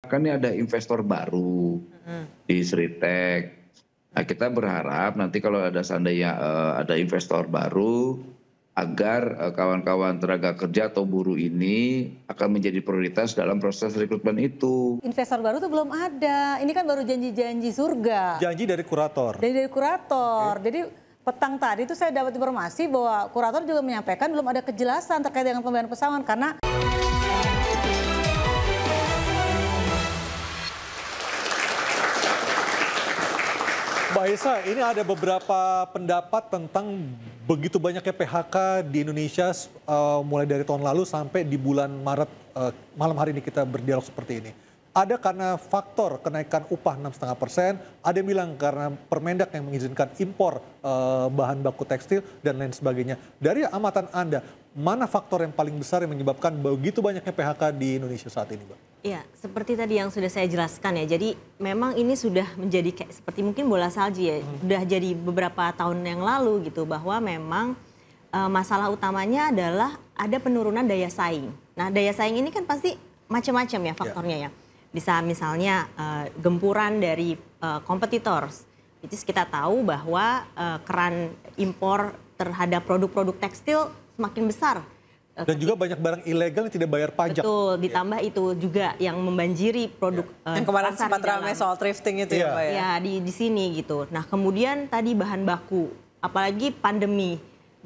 kan ini ada investor baru di Sritek. Nah, kita berharap nanti kalau ada seandainya ada investor baru, agar kawan-kawan tenaga kerja atau buruh ini akan menjadi prioritas dalam proses rekrutmen itu. Investor baru tuh belum ada. Ini kan baru janji-janji surga. Janji dari kurator. Dari kurator. Jadi petang tadi itu saya dapat informasi bahwa kurator juga menyampaikan belum ada kejelasan terkait dengan pembayaran pesangon karena Mbak Esa, ini ada beberapa pendapat tentang begitu banyaknya PHK di Indonesia mulai dari tahun lalu sampai di bulan Maret malam hari ini kita berdialog seperti ini. Ada karena faktor kenaikan upah 6,5%, ada yang bilang karena Permendak yang mengizinkan impor bahan baku tekstil dan lain sebagainya. Dari amatan Anda, mana faktor yang paling besar yang menyebabkan begitu banyaknya PHK di Indonesia saat ini, Mbak? Ya, seperti tadi yang sudah saya jelaskan ya. Jadi memang ini sudah menjadi kayak seperti mungkin bola salju ya. Sudah jadi beberapa tahun yang lalu gitu bahwa memang masalah utamanya adalah ada penurunan daya saing. Nah, daya saing ini kan pasti macam-macam ya faktornya ya. Bisa misalnya gempuran dari kompetitor. Itu kita tahu bahwa keran impor terhadap produk-produk tekstil semakin besar. Dan juga banyak barang ilegal yang tidak bayar pajak. Betul, ditambah itu juga yang membanjiri produk yang kemarin sempat ramai soal thrifting itu ya Pak ya? Ya, di sini gitu. Nah kemudian tadi bahan baku, apalagi pandemi.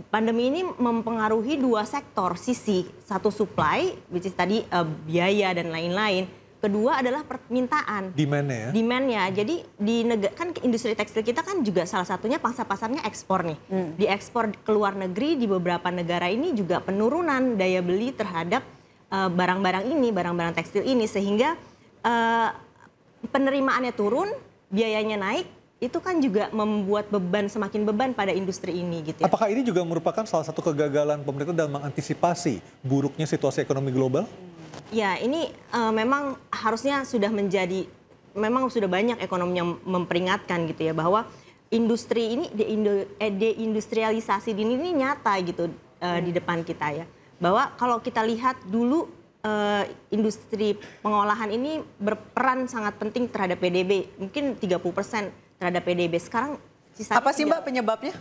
Pandemi ini mempengaruhi dua sektor, sisi satu supply, which is tadi biaya dan lain-lain. Kedua adalah permintaan. Demand-nya ya? Demand-nya. Jadi di negara kan industri tekstil kita kan juga salah satunya pasarnya ekspor nih. Diekspor ke luar negeri di beberapa negara ini juga penurunan daya beli terhadap barang-barang ini, barang-barang tekstil ini sehingga penerimaannya turun, biayanya naik. Itu kan juga membuat semakin beban pada industri ini gitu ya. Apakah ini juga merupakan salah satu kegagalan pemerintah dalam mengantisipasi buruknya situasi ekonomi global? Ya, ini memang harusnya sudah menjadi, memang sudah banyak ekonomi yang memperingatkan gitu ya, bahwa industri ini, deindustrialisasi ini nyata gitu di depan kita ya. Bahwa kalau kita lihat dulu industri pengolahan ini berperan sangat penting terhadap PDB, mungkin 30% terhadap PDB. Sekarang sisanya apa sih Mbak penyebabnya?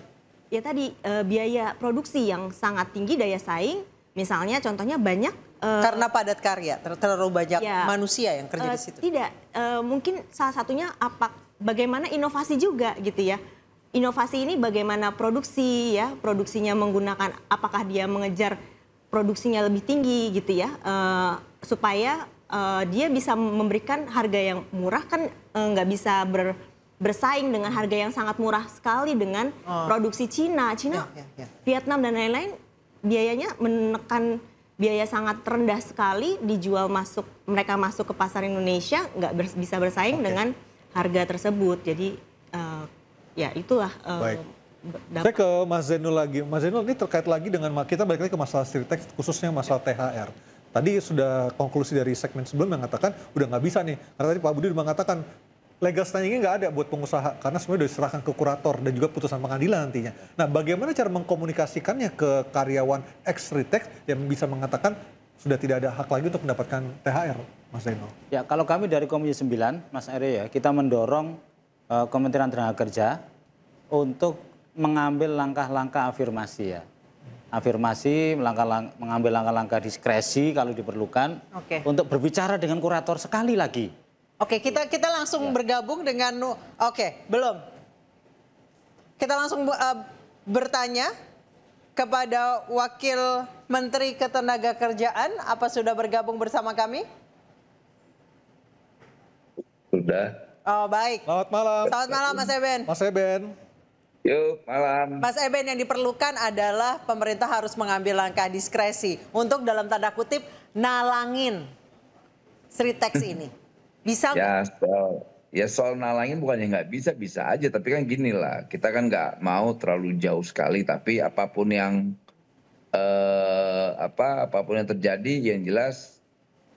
Ya tadi biaya produksi yang sangat tinggi, daya saing, misalnya contohnya banyak karena padat karya, terlalu banyak manusia yang kerja di situ. Tidak, mungkin salah satunya bagaimana inovasi juga gitu ya. Inovasi ini bagaimana produksi ya, produksinya menggunakan, apakah dia mengejar produksinya lebih tinggi gitu ya, supaya dia bisa memberikan harga yang murah kan nggak bisa bersaing dengan harga yang sangat murah sekali dengan produksi Cina, Vietnam dan lain-lain, biayanya menekan biaya sangat rendah sekali, dijual mereka masuk ke pasar Indonesia nggak bisa bersaing dengan harga tersebut. Jadi ya itulah. Saya ke Mas Zainul lagi. Mas Zainul, ini terkait lagi dengan kita balik lagi ke masalah Sritek, khususnya masalah THR. Tadi sudah konklusi dari segmen sebelum mengatakan udah nggak bisa nih. Karena tadi Pak Budi mengatakan legal standing-nya nggak ada buat pengusaha karena semuanya sudah diserahkan ke kurator dan juga putusan pengadilan nantinya. Nah, bagaimana cara mengkomunikasikannya ke karyawan ex-Sritek yang bisa mengatakan sudah tidak ada hak lagi untuk mendapatkan THR, Mas Zainul? Ya, kalau kami dari Komisi 9, Mas Ere ya, kita mendorong Kementerian Tenaga Kerja untuk mengambil langkah-langkah afirmasi ya. Afirmasi, mengambil langkah-langkah diskresi kalau diperlukan untuk berbicara dengan kurator sekali lagi. Oke, kita langsung bergabung dengan, belum. Kita langsung bertanya kepada Wakil Menteri Ketenagakerjaan, apa sudah bergabung bersama kami? Sudah. Oh baik. Selamat malam. Selamat malam Mas Eben. Mas Eben. Yuk, malam. Mas Eben, yang diperlukan adalah pemerintah harus mengambil langkah diskresi untuk dalam tanda kutip nalangin Sritek ini. Bisa nggak? Soal nalangin bukannya nggak bisa, bisa aja. Tapi kan gini lah, kita kan nggak mau terlalu jauh sekali. Tapi apapun yang terjadi, yang jelas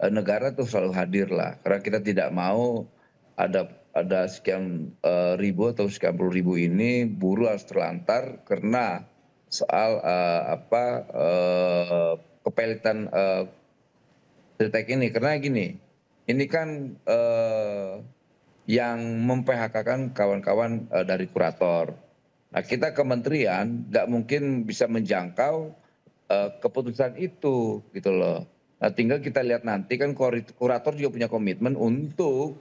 negara tuh selalu hadir lah. Karena kita tidak mau ada sekian ribu atau sekian puluh ribu ini buruh harus terlantar karena soal kepelitan Sritek ini. Karena gini. ini kan yang mem-PHK-kan kawan-kawan dari kurator. Nah, kita kementerian nggak mungkin bisa menjangkau keputusan itu gitu loh. Nah, tinggal kita lihat nanti kan kurator juga punya komitmen untuk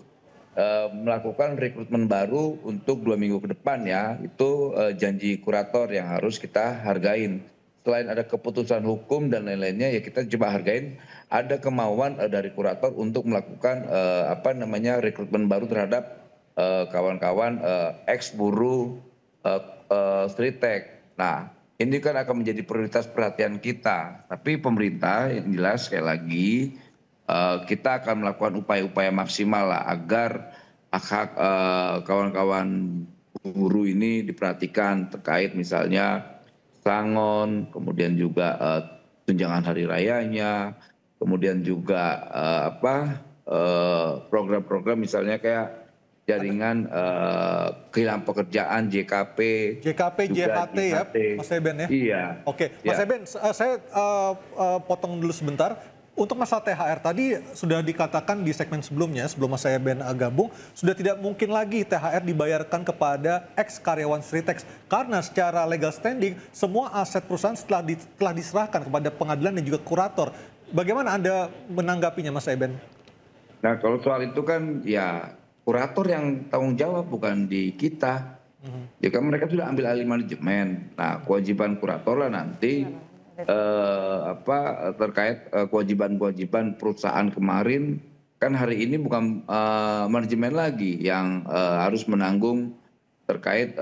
melakukan rekrutmen baru untuk 2 minggu ke depan ya. Itu janji kurator yang harus kita hargain. Selain ada keputusan hukum dan lain-lainnya ya kita coba hargain ada kemauan dari kurator untuk melakukan rekrutmen baru terhadap kawan-kawan ex buruh Stritek. Nah, ini kan akan menjadi prioritas perhatian kita. Tapi pemerintah yang jelas sekali lagi kita akan melakukan upaya-upaya maksimal lah agar hak kawan-kawan buruh ini diperhatikan terkait misalnya sangon, kemudian juga tunjangan hari rayanya, kemudian juga program-program misalnya kayak jaringan kehilangan pekerjaan JKP, JHT ya, Mas Eben ya? Iya. Oke, Mas Eben, saya potong dulu sebentar. Untuk masalah THR tadi sudah dikatakan di segmen sebelumnya, sebelum Mas Eben gabung, sudah tidak mungkin lagi THR dibayarkan kepada ex-karyawan Sritex. Karena secara legal standing, semua aset perusahaan telah diserahkan kepada pengadilan dan juga kurator. Bagaimana Anda menanggapinya, Mas Eben? Nah, kalau soal itu kan ya kurator yang tanggung jawab, bukan di kita. Ya kan mereka sudah ambil alih manajemen. Nah, kewajiban kurator lah nanti terkait kewajiban-kewajiban perusahaan kemarin kan hari ini bukan manajemen lagi yang harus menanggung terkait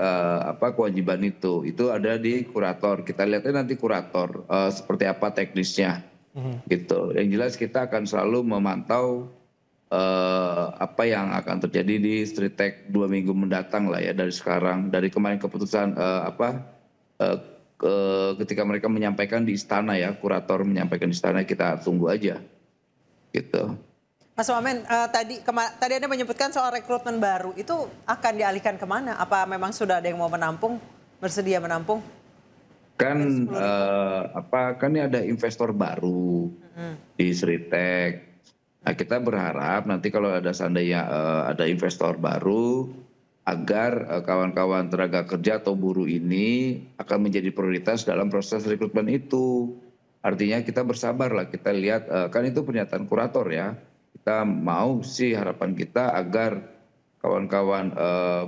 kewajiban itu ada di kurator. Kita lihatnya nanti kurator seperti apa teknisnya gitu. Yang jelas kita akan selalu memantau apa yang akan terjadi di Stritek 2 minggu mendatang lah ya, dari sekarang, dari kemarin keputusan ketika mereka menyampaikan di istana ya, kurator menyampaikan di istana, kita tunggu aja gitu. Mas Wamen, tadi Anda menyebutkan soal rekrutmen baru, itu akan dialihkan kemana? Apa memang sudah ada yang mau menampung, bersedia menampung? Kan kan ini ada investor baru di Stritek. Nah, kita berharap nanti kalau ada seandainya ada investor baru, agar kawan-kawan tenaga kerja atau buruh ini akan menjadi prioritas dalam proses rekrutmen itu. Artinya kita bersabar lah, kita lihat kan itu pernyataan kurator ya. Kita mau sih, harapan kita agar kawan-kawan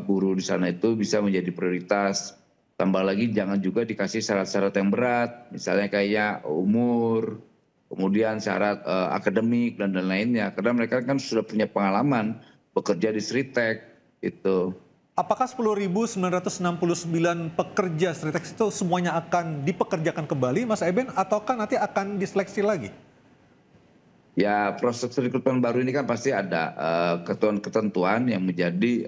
buruh di sana itu bisa menjadi prioritas. Tambah lagi jangan juga dikasih syarat-syarat yang berat, misalnya kayak umur, kemudian syarat akademik dan lainnya. Karena mereka kan sudah punya pengalaman bekerja di Stritek itu. Apakah 10.969 pekerja Sritex itu semuanya akan dipekerjakan kembali, Mas Eben, ataukah nanti akan diseleksi lagi? Ya, proses rekrutmen baru ini kan pasti ada ketentuan yang menjadi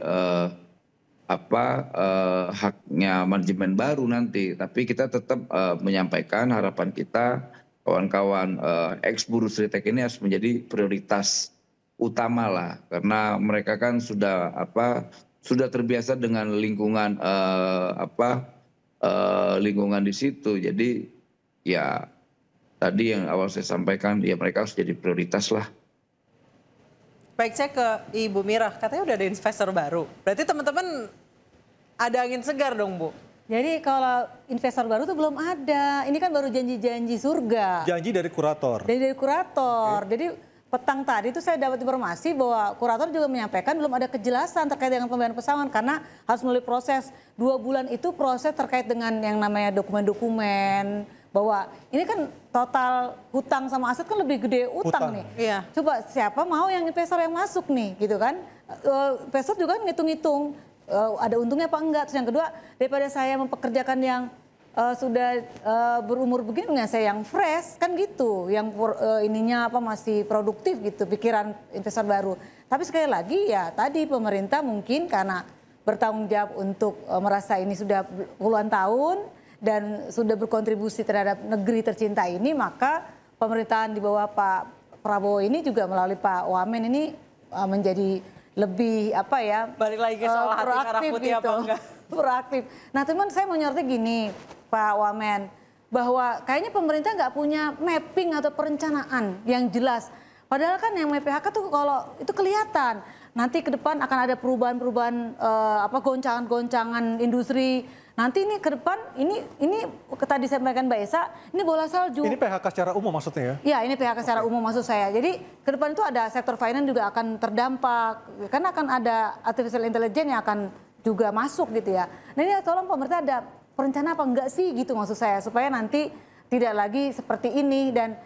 haknya manajemen baru nanti. Tapi kita tetap menyampaikan harapan kita kawan-kawan ex buruh Stritek ini harus menjadi prioritas utama lah, karena mereka kan sudah terbiasa dengan lingkungan lingkungan di situ. Jadi ya tadi yang awal saya sampaikan, ya mereka harus jadi prioritas lah. Baik, saya ke Ibu Mirah, katanya udah ada investor baru. Berarti teman-teman ada angin segar dong, Bu? Jadi kalau investor baru tuh belum ada. Ini kan baru janji-janji surga. Janji dari kurator. Dari kurator. Okay. Jadi petang tadi itu saya dapat informasi bahwa kurator juga menyampaikan belum ada kejelasan terkait dengan pembayaran pesangon karena harus melalui proses 2 bulan itu, proses terkait dengan yang namanya dokumen-dokumen, bahwa ini kan total hutang sama aset kan lebih gede utang nih. Iya. Coba siapa mau yang investor yang masuk nih gitu kan. Investor juga ngitung-ngitung ada untungnya apa enggak. Terus yang kedua, daripada saya mempekerjakan yang sudah berumur begini dengan saya yang fresh kan gitu, yang ininya masih produktif gitu pikiran investor baru. Tapi sekali lagi ya tadi pemerintah mungkin karena bertanggung jawab untuk merasa ini sudah puluhan tahun dan sudah berkontribusi terhadap negeri tercinta ini, maka pemerintahan di bawah Pak Prabowo ini juga melalui Pak Wamen ini menjadi lebih balik lagi ke soal hati merah putih gitu. Apa enggak? Proaktif. Nah teman saya mau nyoroti gini Pak Wamen, bahwa kayaknya pemerintah nggak punya mapping atau perencanaan yang jelas Padahal kan yang namanya PHK tuh kalau itu kelihatan nanti ke depan akan ada perubahan-perubahan goncangan-goncangan industri. Nanti ini ke depan ini tadi saya sampaikan Mbak Esa, ini bola salju. Ini PHK secara umum maksudnya ya? Ya, ini PHK secara umum maksud saya. Jadi ke depan itu ada sektor finance juga akan terdampak karena akan ada artificial intelligence yang akan juga masuk gitu ya. Nah ini tolong pemerintah ada perencanaan apa enggak sih gitu maksud saya supaya nanti tidak lagi seperti ini dan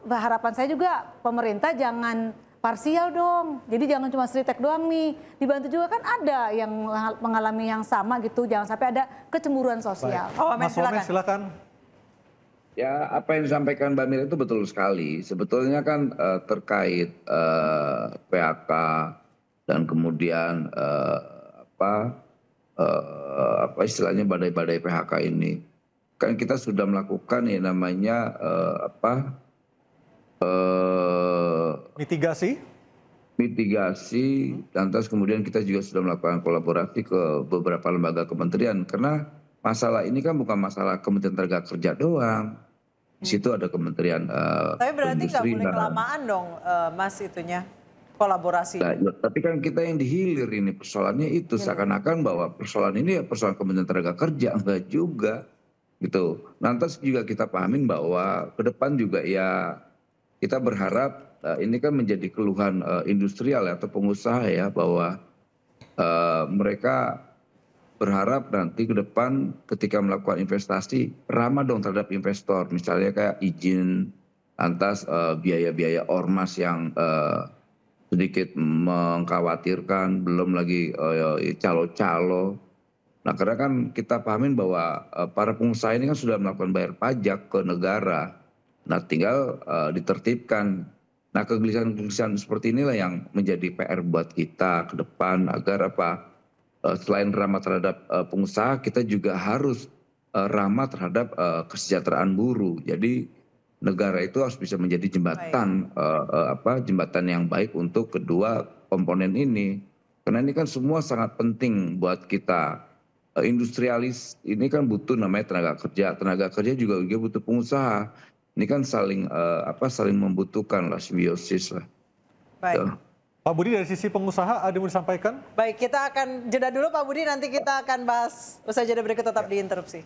harapan saya juga pemerintah jangan parsial dong. Jadi jangan cuma Sritek doang nih. Dibantu juga kan ada yang mengalami yang sama gitu. Jangan sampai ada kecemburuan sosial. Oh, Mas Wamen silakan. Ya, apa yang disampaikan Mbak Mira itu betul sekali. Sebetulnya kan terkait PHK dan kemudian apa istilahnya badai-badai PHK ini. Kan kita sudah melakukan ya namanya mitigasi dan terus kemudian kita juga sudah melakukan kolaborasi ke beberapa lembaga kementerian karena masalah ini kan bukan masalah Kementerian Tenaga Kerja doang. Di situ ada Kementerian Tapi berarti nggak boleh Perindustrian. kelamaan dong, Mas itunya kolaborasi. Nah, ya, tapi kan kita yang dihilir ini persoalannya itu seakan-akan bahwa persoalan ini ya persoalan Kementerian Tenaga Kerja, enggak juga gitu. Lantas juga kita pahamin bahwa ke depan juga ya kita berharap ini kan menjadi keluhan industrial atau pengusaha ya bahwa mereka berharap nanti ke depan ketika melakukan investasi ramah dong terhadap investor. Misalnya kayak izin, lantas biaya-biaya ormas yang sedikit mengkhawatirkan, belum lagi calo-calo. Nah karena kan kita pahamin bahwa para pengusaha ini kan sudah melakukan bayar pajak ke negara. Nah tinggal ditertibkan. Nah kegelisahan-kegelisahan seperti inilah yang menjadi PR buat kita ke depan agar selain ramah terhadap pengusaha kita juga harus ramah terhadap kesejahteraan buruh. Jadi negara itu harus bisa menjadi jembatan jembatan yang baik untuk kedua komponen ini. Karena ini kan semua sangat penting buat kita. Industrialis ini kan butuh namanya tenaga kerja juga butuh pengusaha. Ini kan saling membutuhkan lah, simbiosis lah. Baik. Pak Budi dari sisi pengusaha ada yang mau disampaikan? Baik, kita akan jeda dulu Pak Budi, nanti kita akan bahas usai jeda berikut tetap di Interupsi.